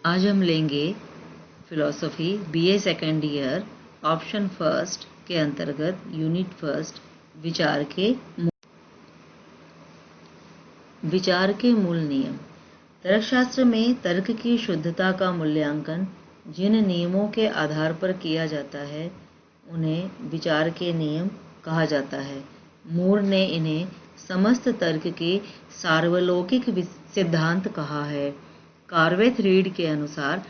आज हम लेंगे philosophy BA second year option first के अंतर्गत यूनिट फर्स्ट विचार के मूल नियम। तर्कशास्त्र में तर्क की शुद्धता का मूल्यांकन जिन नियमों के आधार पर किया जाता है उन्हें विचार के नियम कहा जाता है। मूर ने इन्हें समस्त तर्क के सार्वलौकिक सिद्धांत कहा है। कार्वे थ्रीड के अनुसार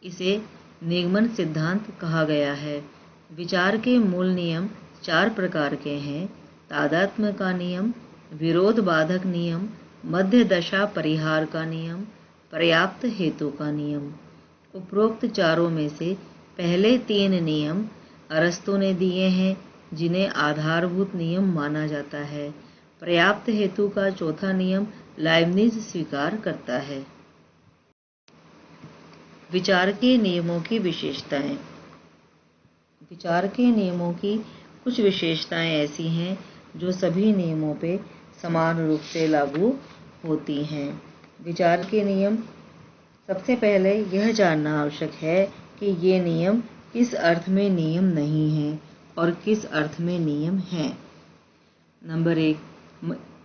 इसे निगमन सिद्धांत कहा गया है। विचार के मूल नियम 4 प्रकार के हैं: तादात्म्य का नियम, विरोध बाधक नियम, मध्य दशा परिहार का नियम, पर्याप्त हेतु का नियम। उपरोक्त चारों में से पहले 3 नियम अरस्तू ने दिए हैं, जिन्हें आधारभूत नियम माना जाता है। पर्याप्त हेतु का चौथा नियम लाइब्निज स्वीकार करता है। विचार के नियमों की विशेषताएं। विचार के नियमों की कुछ विशेषताएं ऐसी हैं जो सभी नियमों पे समान रूप से लागू होती हैं। विचार के नियम, सबसे पहले यह जानना आवश्यक है कि ये नियम किस अर्थ में नियम नहीं हैं और किस अर्थ में नियम हैं। नंबर 1,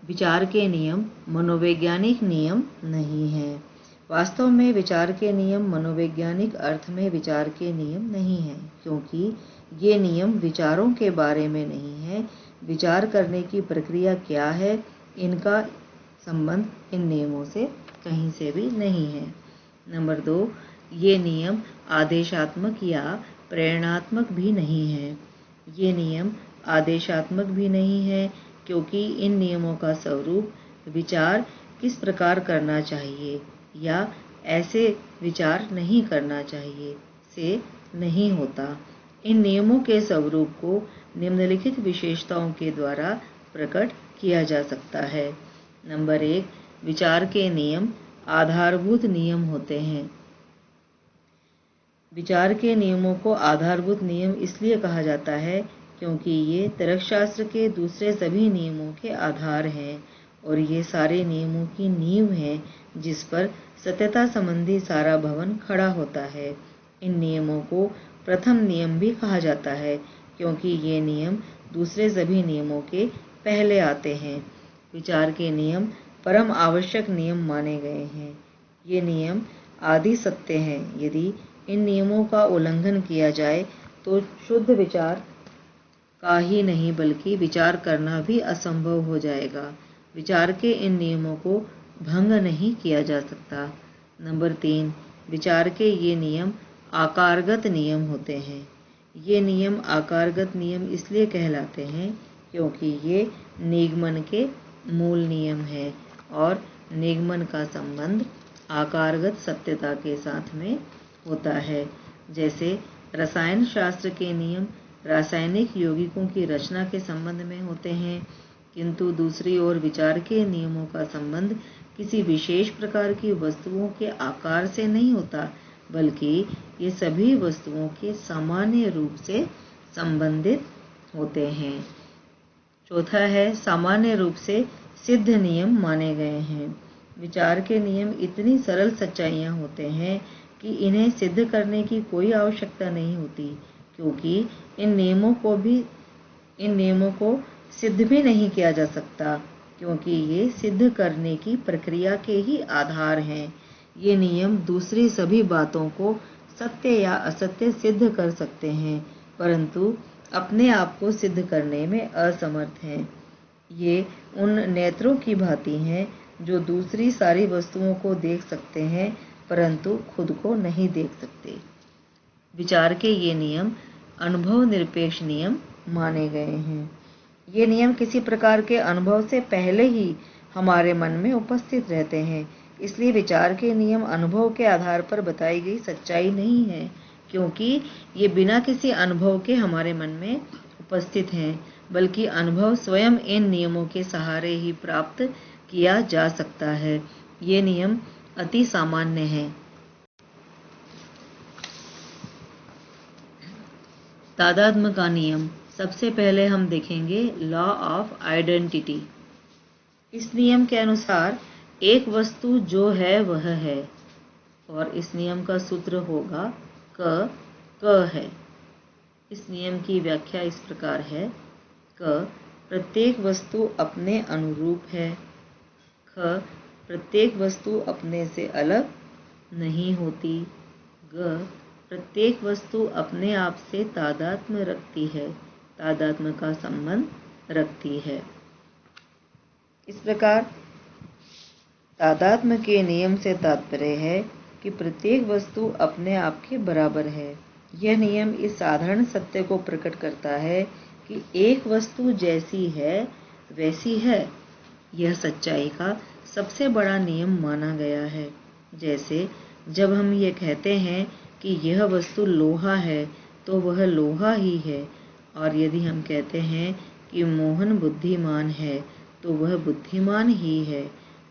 विचार के नियम मनोवैज्ञानिक नियम नहीं हैं। वास्तव में विचार के नियम मनोवैज्ञानिक अर्थ में विचार के नियम नहीं हैं, क्योंकि ये नियम विचारों के बारे में नहीं है। विचार करने की प्रक्रिया क्या है, इनका संबंध इन नियमों से कहीं से भी नहीं है। नंबर 2, ये नियम आदेशात्मक या प्रेरणात्मक भी नहीं है। ये नियम आदेशात्मक भी नहीं है क्योंकि इन नियमों का स्वरूप विचार किस प्रकार करना चाहिए या ऐसे विचार नहीं करना चाहिए से नहीं होता। इन नियमों के स्वरूप को निम्नलिखित विशेषताओं के द्वारा प्रकट किया जा सकता है। नंबर 1, विचार के नियम आधारभूत नियम होते हैं। विचार के नियमों को आधारभूत नियम इसलिए कहा जाता है क्योंकि ये तर्कशास्त्र के दूसरे सभी नियमों के आधार हैं और ये सारे नियमों की नींव हैं जिस पर सत्यता संबंधी सारा भवन खड़ा होता है। इन नियमों को प्रथम नियम भी कहा जाता है क्योंकि ये नियम दूसरे सभी नियमों के पहले आते हैं। विचार के नियम परम आवश्यक नियम माने गए हैं। ये नियम आदि सत्य हैं। यदि इन नियमों का उल्लंघन किया जाए तो शुद्ध विचार का ही नहीं बल्कि विचार करना भी असंभव हो जाएगा। विचार के इन नियमों को भंग नहीं किया जा सकता। नंबर 3, विचार के ये नियम आकारगत नियम होते हैं। ये नियम आकारगत नियम इसलिए कहलाते हैं क्योंकि ये निगमन के मूल नियम है और निगमन का संबंध आकारगत सत्यता के साथ में होता है। जैसे रसायन शास्त्र के नियम रासायनिक यौगिकों की रचना के संबंध में होते हैं, किंतु दूसरी ओर विचार के नियमों का संबंध किसी विशेष प्रकार की वस्तुओं के आकार से नहीं होता, बल्कि ये सभी वस्तुओं के सामान्य रूप से संबंधित होते हैं। चौथा है, सामान्य रूप से सिद्ध नियम माने गए हैं। विचार के नियम इतनी सरल सच्चाइयाँ होते हैं कि इन्हें सिद्ध करने की कोई आवश्यकता नहीं होती, क्योंकि इन नियमों को सिद्ध भी नहीं किया जा सकता, क्योंकि ये सिद्ध करने की प्रक्रिया के ही आधार हैं। ये नियम दूसरी सभी बातों को सत्य या असत्य सिद्ध कर सकते हैं, परंतु अपने आप को सिद्ध करने में असमर्थ हैं। ये उन नेत्रों की भांति हैं जो दूसरी सारी वस्तुओं को देख सकते हैं परंतु खुद को नहीं देख सकते। विचार के ये नियम अनुभव निरपेक्ष नियम माने गए हैं। ये नियम किसी प्रकार के अनुभव से पहले ही हमारे मन में उपस्थित रहते हैं। इसलिए विचार के नियम अनुभव के आधार पर बताई गई सच्चाई नहीं है, क्योंकि ये बिना किसी अनुभव के हमारे मन में उपस्थित हैं, बल्कि अनुभव स्वयं इन नियमों के सहारे ही प्राप्त किया जा सकता है। ये नियम अति सामान्य हैं। तादात्म्य का नियम, सबसे पहले हम देखेंगे लॉ ऑफ आइडेंटिटी। इस नियम के अनुसार एक वस्तु जो है वह है। और इस नियम का सूत्र होगा क है। इस नियम की व्याख्या इस प्रकार है। क, प्रत्येक वस्तु अपने अनुरूप है। ख, प्रत्येक वस्तु अपने से अलग नहीं होती। ग, प्रत्येक वस्तु अपने आप से तादात्म्य रखती है, तादात्म्य का संबंध रखती है। इस प्रकार तादात्म्य के नियम से तात्पर्य है कि प्रत्येक वस्तु अपने आप के बराबर है। यह नियम इस साधारण सत्य को प्रकट करता है कि एक वस्तु जैसी है वैसी है। यह सच्चाई का सबसे बड़ा नियम माना गया है। जैसे जब हम ये कहते हैं कि यह वस्तु लोहा है तो वह लोहा ही है, और यदि हम कहते हैं कि मोहन बुद्धिमान है तो वह बुद्धिमान ही है।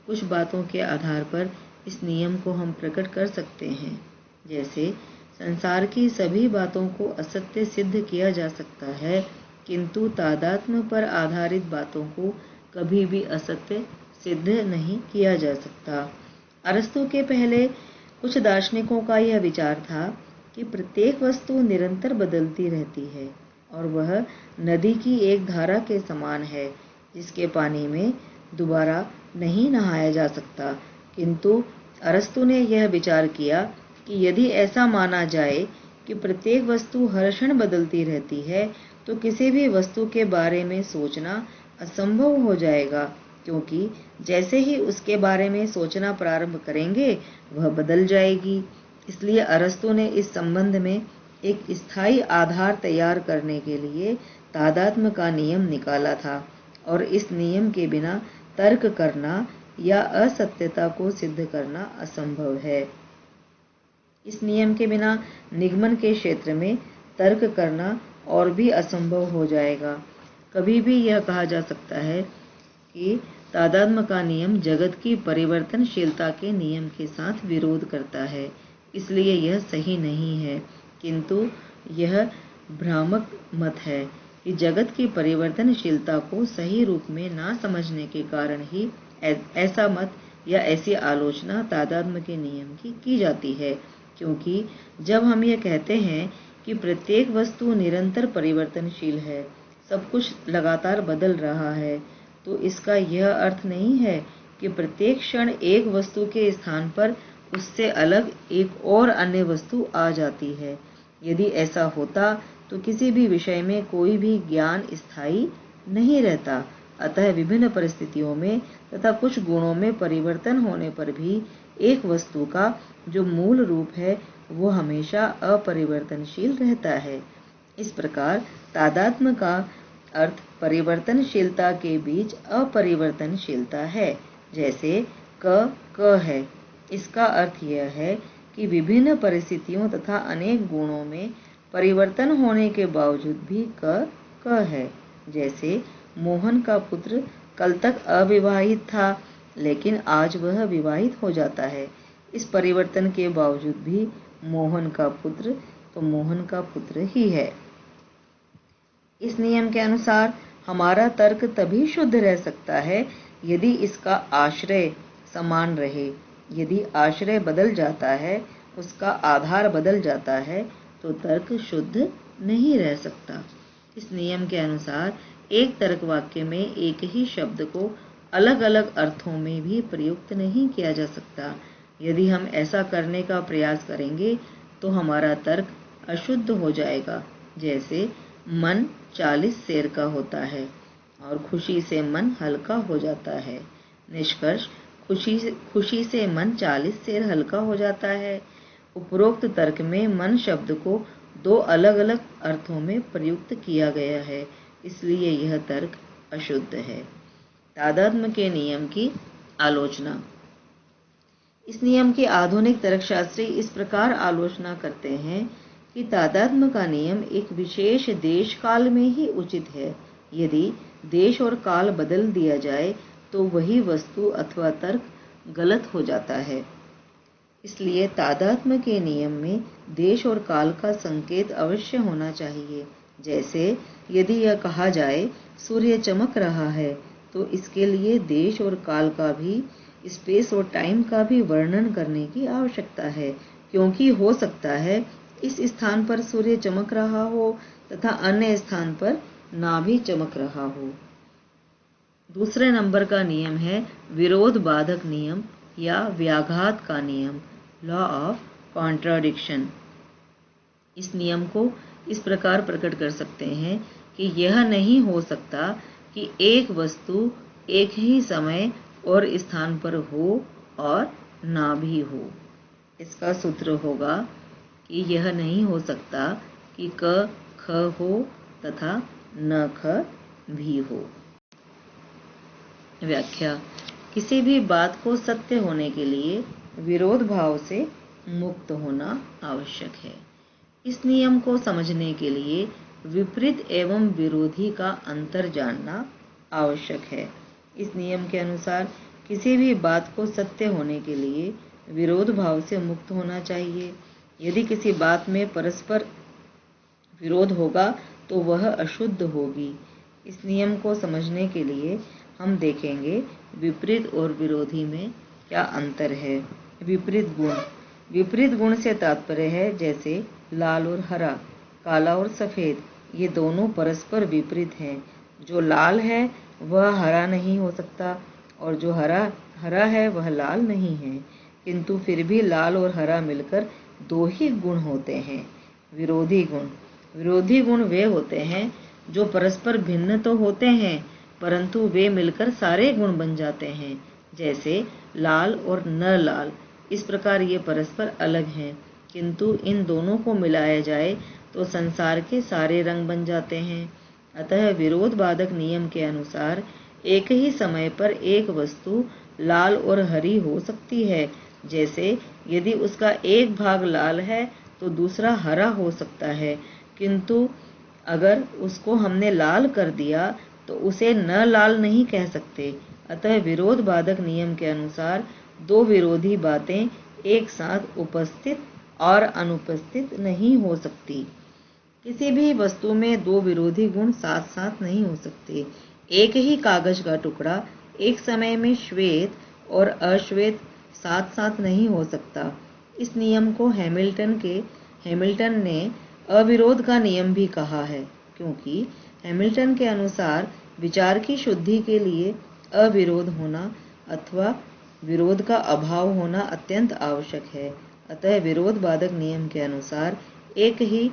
कुछ बातों के आधार पर इस नियम को हम प्रकट कर सकते हैं। जैसे संसार की सभी बातों को असत्य सिद्ध किया जा सकता है, किंतु तादात्म्य पर आधारित बातों को कभी भी असत्य सिद्ध नहीं किया जा सकता। अरस्तु के पहले कुछ दार्शनिकों का यह विचार था कि प्रत्येक वस्तु निरंतर बदलती रहती है और वह नदी की एक धारा के समान है जिसके पानी में दोबारा नहीं नहाया जा सकता। किंतु अरस्तु ने यह विचार किया कि यदि ऐसा माना जाए कि प्रत्येक वस्तु हर क्षण बदलती रहती है तो किसी भी वस्तु के बारे में सोचना असंभव हो जाएगा, क्योंकि जैसे ही उसके बारे में सोचना प्रारंभ करेंगे वह बदल जाएगी। इसलिए अरस्तु ने इस संबंध में एक स्थायी आधार तैयार करने के लिए तादात्म्य का नियम निकाला था, और इस नियम के बिना तर्क करना या असत्यता को सिद्ध करना असंभव है। इस नियम के बिना निगमन के क्षेत्र में तर्क करना और भी असंभव हो जाएगा। कभी भी यह कहा जा सकता है कि तादात्म्य का नियम जगत की परिवर्तनशीलता के नियम के साथ विरोध करता है, इसलिए यह सही नहीं है। किंतु यह भ्रामक मत है कि जगत की परिवर्तनशीलता को सही रूप में ना समझने के कारण ही ऐसा मत या ऐसी आलोचना तादात्म्य के नियम की जाती है। क्योंकि जब हम ये कहते हैं कि प्रत्येक वस्तु निरंतर परिवर्तनशील है, सब कुछ लगातार बदल रहा है, तो इसका यह अर्थ नहीं है कि प्रत्येक क्षण एक वस्तु के स्थान पर उससे अलग एक और अन्य वस्तु आ जाती है। यदि ऐसा होता तो किसी भी विषय में कोई भी ज्ञान स्थायी नहीं रहता। अतः विभिन्न परिस्थितियों में तथा कुछ गुणों में परिवर्तन होने पर भी एक वस्तु का जो मूल रूप है वो हमेशा अपरिवर्तनशील रहता है। इस प्रकार तादात्म्य का अर्थ परिवर्तनशीलता के बीच अपरिवर्तनशीलता है। जैसे क है, इसका अर्थ यह है कि विभिन्न परिस्थितियों तथा अनेक गुणों में परिवर्तन होने के बावजूद भी क है। जैसे मोहन का पुत्र कल तक अविवाहित था, लेकिन आज वह विवाहित हो जाता है। इस परिवर्तन के बावजूद भी मोहन का पुत्र तो मोहन का पुत्र ही है। इस नियम के अनुसार हमारा तर्क तभी शुद्ध रह सकता है यदि इसका आश्रय समान रहे। यदि आश्रय बदल जाता है, उसका आधार बदल जाता है, तो तर्क शुद्ध नहीं रह सकता। इस नियम के अनुसार एक तर्क वाक्य में एक ही शब्द को अलग अलग अर्थों में भी प्रयुक्त नहीं किया जा सकता। यदि हम ऐसा करने का प्रयास करेंगे तो हमारा तर्क अशुद्ध हो जाएगा। जैसे मन 40 सेर का होता है और खुशी से मन हल्का हो जाता है। निष्कर्ष, खुशी से मन 40 सेर हल्का हो जाता है। उपरोक्त तर्क में मन शब्द को दो अलग अलग अर्थों में प्रयुक्त किया गया है, इसलिए यह तर्क अशुद्ध है। तादात्म्य के नियम की आलोचना। इस नियम के आधुनिक तर्कशास्त्री इस प्रकार आलोचना करते हैं कि तादात्म्य का नियम एक विशेष देश काल में ही उचित है। यदि देश और काल बदल दिया जाए तो वही वस्तु अथवा तर्क गलत हो जाता है। इसलिए तादात्म्य के नियम में देश और काल का संकेत अवश्य होना चाहिए। जैसे यदि यह कहा जाए सूर्य चमक रहा है, तो इसके लिए देश और काल का भी स्पेस और टाइम का भी वर्णन करने की आवश्यकता है, क्योंकि हो सकता है इस स्थान पर सूर्य चमक रहा हो तथा अन्य स्थान पर ना भी चमक रहा हो। दूसरे नंबर का नियम है विरोध बाधक नियम या व्याघात का नियम, लॉ ऑफ कॉन्ट्राडिक्शन। इस नियम को इस प्रकार प्रकट कर सकते हैं कि यह नहीं हो सकता कि एक वस्तु एक ही समय और स्थान पर हो और ना भी हो। इसका सूत्र होगा कि यह नहीं हो सकता कि क ख हो तथा न ख भी हो। व्याख्या: किसी भी बात को सत्य होने के लिए विरोध भाव से मुक्त होना आवश्यक है। इस नियम को समझने के लिए विपरीत एवं विरोधी का अंतर जानना आवश्यक है। इस नियम के अनुसार किसी भी बात को सत्य होने के लिए विरोध भाव से मुक्त होना चाहिए। यदि किसी बात में परस्पर विरोध होगा तो वह अशुद्ध होगी। इस नियम को समझने के लिए हम देखेंगे विपरीत और विरोधी में क्या अंतर है। विपरीत गुण: विपरीत गुण से तात्पर्य है जैसे लाल और हरा, काला और सफेद, ये दोनों परस्पर विपरीत हैं। जो लाल है वह हरा नहीं हो सकता और जो हरा है वह लाल नहीं है, किंतु फिर भी लाल और हरा मिलकर दो ही गुण होते हैं। विरोधी गुण: विरोधी गुण वे होते हैं जो परस्पर भिन्न तो होते हैं परंतु वे मिलकर सारे गुण बन जाते हैं, जैसे लाल और न लाल। इस प्रकार ये परस्पर अलग हैं, किंतु इन दोनों को मिलाया जाए तो संसार के सारे रंग बन जाते हैं। अतः विरोध बाधक नियम के अनुसार एक ही समय पर एक वस्तु लाल और हरी हो सकती है। जैसे यदि उसका एक भाग लाल है तो दूसरा हरा हो सकता है, किंतु अगर उसको हमने लाल कर दिया तो उसे न लाल नहीं कह सकते। अतः विरोध बाधक नियम के अनुसार दो विरोधी बातें एक साथ उपस्थित और अनुपस्थित नहीं हो सकती। किसी भी वस्तु में दो विरोधी गुण साथ साथ नहीं हो सकते। एक ही कागज का टुकड़ा एक समय में श्वेत और अश्वेत साथ साथ नहीं हो सकता। इस नियम को हैमिल्टन ने अविरोध का नियम भी कहा है, क्योंकि हैमिल्टन के अनुसार विचार की शुद्धि के लिए अविरोध होना अथवा विरोध का अभाव होना अत्यंत आवश्यक है। अतः विरोध बाधक नियम के अनुसार एक ही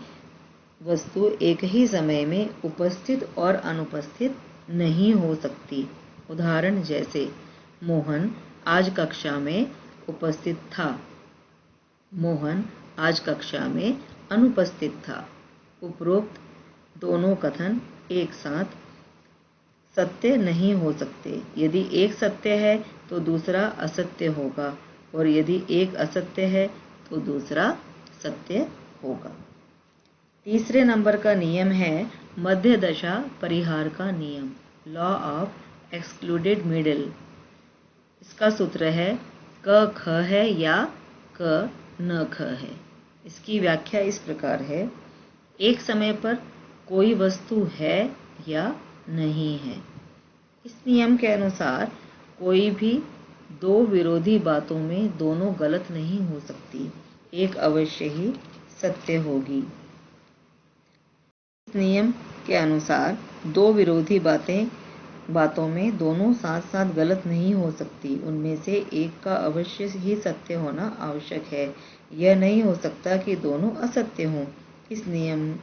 वस्तु एक ही समय में उपस्थित और अनुपस्थित नहीं हो सकती। उदाहरण जैसे मोहन आज कक्षा में उपस्थित था, मोहन आज कक्षा में अनुपस्थित था। उपरोक्त दोनों कथन एक साथ सत्य नहीं हो सकते। यदि एक सत्य है तो दूसरा असत्य होगा और यदि एक असत्य है तो दूसरा सत्य होगा। तीसरे नंबर का नियम है मध्य दशा परिहार का नियम, लॉ ऑफ एक्सक्लूडेड मिडिल। इसका सूत्र है क ख है या क न ख है। इसकी व्याख्या इस प्रकार है: एक समय पर कोई वस्तु है या नहीं है। इस नियम के अनुसार कोई भी दो विरोधी बातों में दोनों गलत नहीं हो सकती, एक अवश्य ही सत्य होगी। इस नियम के अनुसार दो विरोधी बातों में दोनों साथ साथ गलत नहीं हो सकती, उनमें से एक का अवश्य ही सत्य होना आवश्यक है। यह नहीं हो सकता कि दोनों असत्य हों। इस नियम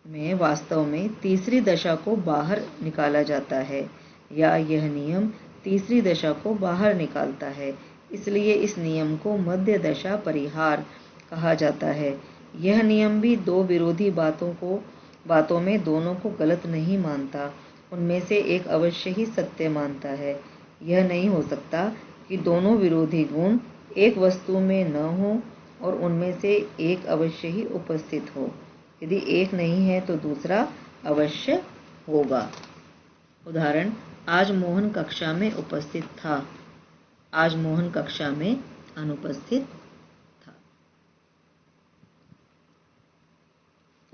में वास्तव में तीसरी दशा को बाहर निकाला जाता है या यह नियम तीसरी दशा को बाहर निकालता है, इसलिए इस नियम को मध्य दशा परिहार कहा जाता है। यह नियम भी दो विरोधी बातों में दोनों को गलत नहीं मानता, उनमें से एक अवश्य ही सत्य मानता है। यह नहीं हो सकता कि दोनों विरोधी गुण एक वस्तु में न हो और उनमें से एक अवश्य ही उपस्थित हो। यदि एक नहीं है तो दूसरा अवश्य होगा। उदाहरण: आज मोहन कक्षा में उपस्थित था, आज मोहन कक्षा में अनुपस्थित था।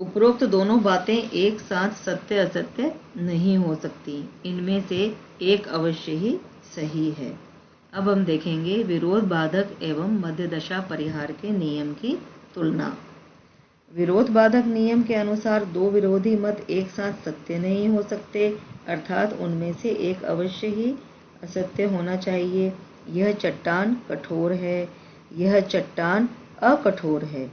उपरोक्त दोनों बातें एक साथ सत्य असत्य नहीं हो सकती, इनमें से एक अवश्य ही सही है। अब हम देखेंगे विरोध बाधक एवं मध्य दशा परिहार के नियम की तुलना। विरोध बाधक नियम के अनुसार दो विरोधी मत एक साथ सत्य नहीं हो सकते, अर्थात उनमें से एक अवश्य ही असत्य होना चाहिए। यह चट्टान कठोर है, यह चट्टान अकठोर है।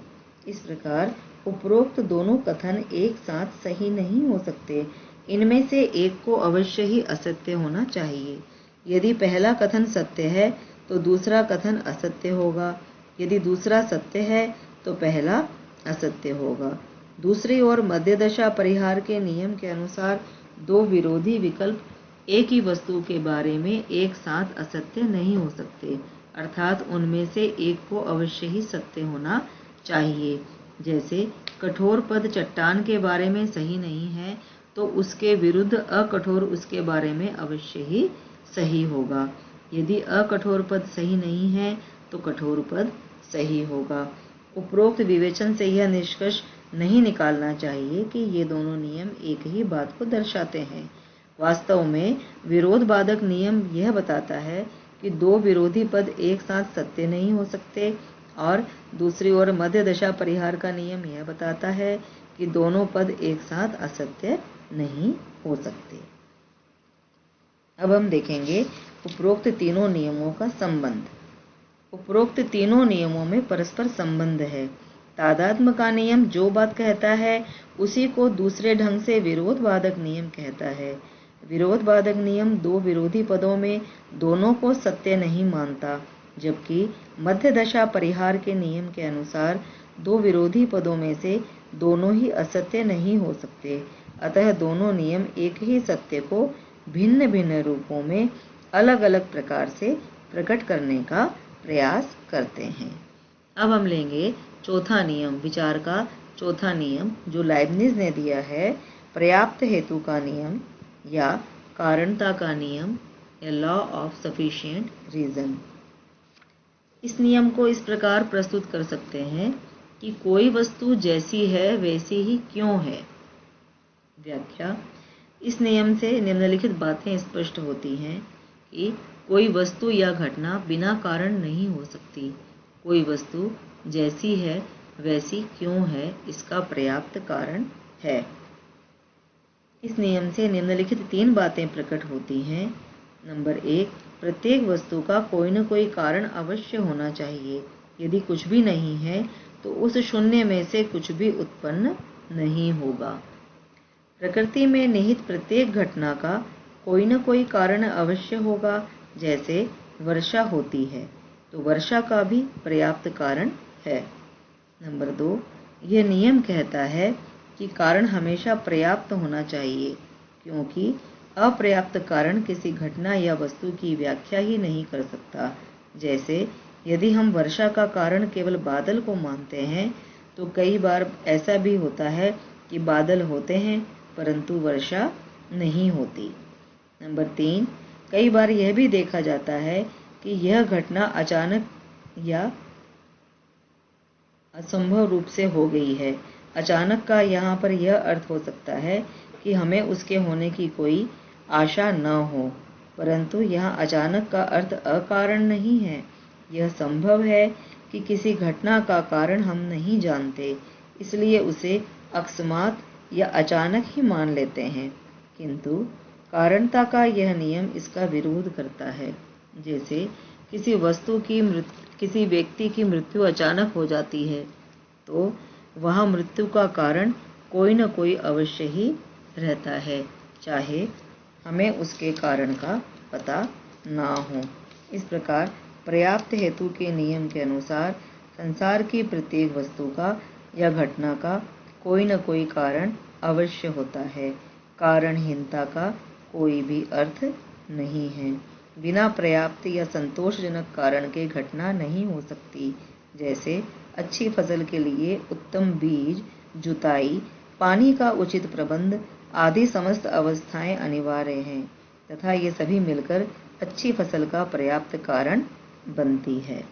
इस प्रकार उपरोक्त दोनों कथन एक साथ सही नहीं हो सकते। इनमें से एक को अवश्य ही असत्य होना चाहिए। यदि पहला कथन सत्य है तो दूसरा कथन असत्य होगा। यदि दूसरा सत्य है तो पहला असत्य होगा। दूसरी ओर मध्य दशा परिहार के नियम के अनुसार दो विरोधी विकल्प एक ही वस्तु के बारे में एक साथ असत्य नहीं हो सकते, अर्थात उनमें से एक को अवश्य ही सत्य होना चाहिए। जैसे कठोर पद चट्टान के बारे में सही नहीं है तो उसके विरुद्ध अकठोर उसके बारे में अवश्य ही सही होगा। यदि अकठोर पद सही नहीं है तो कठोर पद सही होगा। उपरोक्त विवेचन से यह निष्कर्ष नहीं निकालना चाहिए कि ये दोनों नियम एक ही बात को दर्शाते हैं। वास्तव में विरोध बाधक नियम यह बताता है कि दो विरोधी पद एक साथ सत्य नहीं हो सकते, और दूसरी ओर मध्य दशा परिहार का नियम यह बताता है कि दोनों पद एक साथ असत्य नहीं हो सकते। अब हम देखेंगे उपरोक्त तीनों नियमों का संबंध। उपरोक्त तीनों नियमों में परस्पर संबंध है। तादात्म्य का नियम जो बात कहता है उसी को दूसरे ढंग से विरोध बाधक नियम कहता है। विरोध बाधक नियम दो विरोधी पदों में दोनों को सत्य नहीं मानता, जबकि मध्य दशा परिहार के नियम के अनुसार दो विरोधी पदों में से दोनों ही असत्य नहीं हो सकते। अतः दोनों नियम एक ही सत्य को भिन्न भिन्न रूपों में अलग अलग प्रकार से प्रकट करने का प्रयास करते हैं। अब हम लेंगे चौथा नियम, विचार का चौथा नियम जो लाइबनिज ने दिया है, पर्याप्त हेतु का नियम या कारणता का नियम, या लॉ ऑफ सफिशिएंट रीजन। इस नियम को इस प्रकार प्रस्तुत कर सकते हैं कि कोई वस्तु जैसी है वैसी ही क्यों है। व्याख्या। इस नियम से निम्नलिखित बातें स्पष्ट होती हैं कि कोई वस्तु या घटना बिना कारण नहीं हो सकती। कोई वस्तु जैसी है वैसी क्यों है, इसका पर्याप्त कारण है। इस नियम से निम्नलिखित तीन बातें प्रकट होती हैं। नंबर 1, प्रत्येक वस्तु का कोई न कोई कारण अवश्य होना चाहिए। यदि कुछ भी नहीं है तो उस शून्य में से कुछ भी उत्पन्न नहीं होगा। प्रकृति में निहित प्रत्येक घटना का कोई न कोई कारण अवश्य होगा। जैसे वर्षा होती है तो वर्षा का भी पर्याप्त कारण है। नंबर 2, यह नियम कहता है कि कारण हमेशा पर्याप्त होना चाहिए, क्योंकि अपर्याप्त कारण किसी घटना या वस्तु की व्याख्या ही नहीं कर सकता। जैसे यदि हम वर्षा का कारण केवल बादल को मानते हैं तो कई बार ऐसा भी होता है कि बादल होते हैं परंतु वर्षा नहीं होती। नंबर 3, कई बार यह भी देखा जाता है कि यह घटना अचानक या असंभव रूप से हो गई है। अचानक का यहाँ पर यह अर्थ हो सकता है कि हमें उसके होने की कोई आशा न हो, परंतु यहाँ अचानक का अर्थ अकारण नहीं है। यह संभव है कि किसी घटना का कारण हम नहीं जानते, इसलिए उसे अकस्मात या अचानक ही मान लेते हैं, किंतु कारणता का यह नियम इसका विरोध करता है। जैसे किसी व्यक्ति की मृत्यु अचानक हो जाती है तो वह मृत्यु का कारण कोई न कोई अवश्य ही रहता है, चाहे हमें उसके कारण का पता ना हो। इस प्रकार पर्याप्त हेतु के नियम के अनुसार संसार की प्रत्येक वस्तु का या घटना का कोई न कोई कारण अवश्य होता है। कारणहीनता का कोई भी अर्थ नहीं है। बिना पर्याप्त या संतोषजनक कारण के घटना नहीं हो सकती। जैसे अच्छी फसल के लिए उत्तम बीज, जुताई, पानी का उचित प्रबंध आदि समस्त अवस्थाएं अनिवार्य हैं तथा ये सभी मिलकर अच्छी फसल का पर्याप्त कारण बनती है।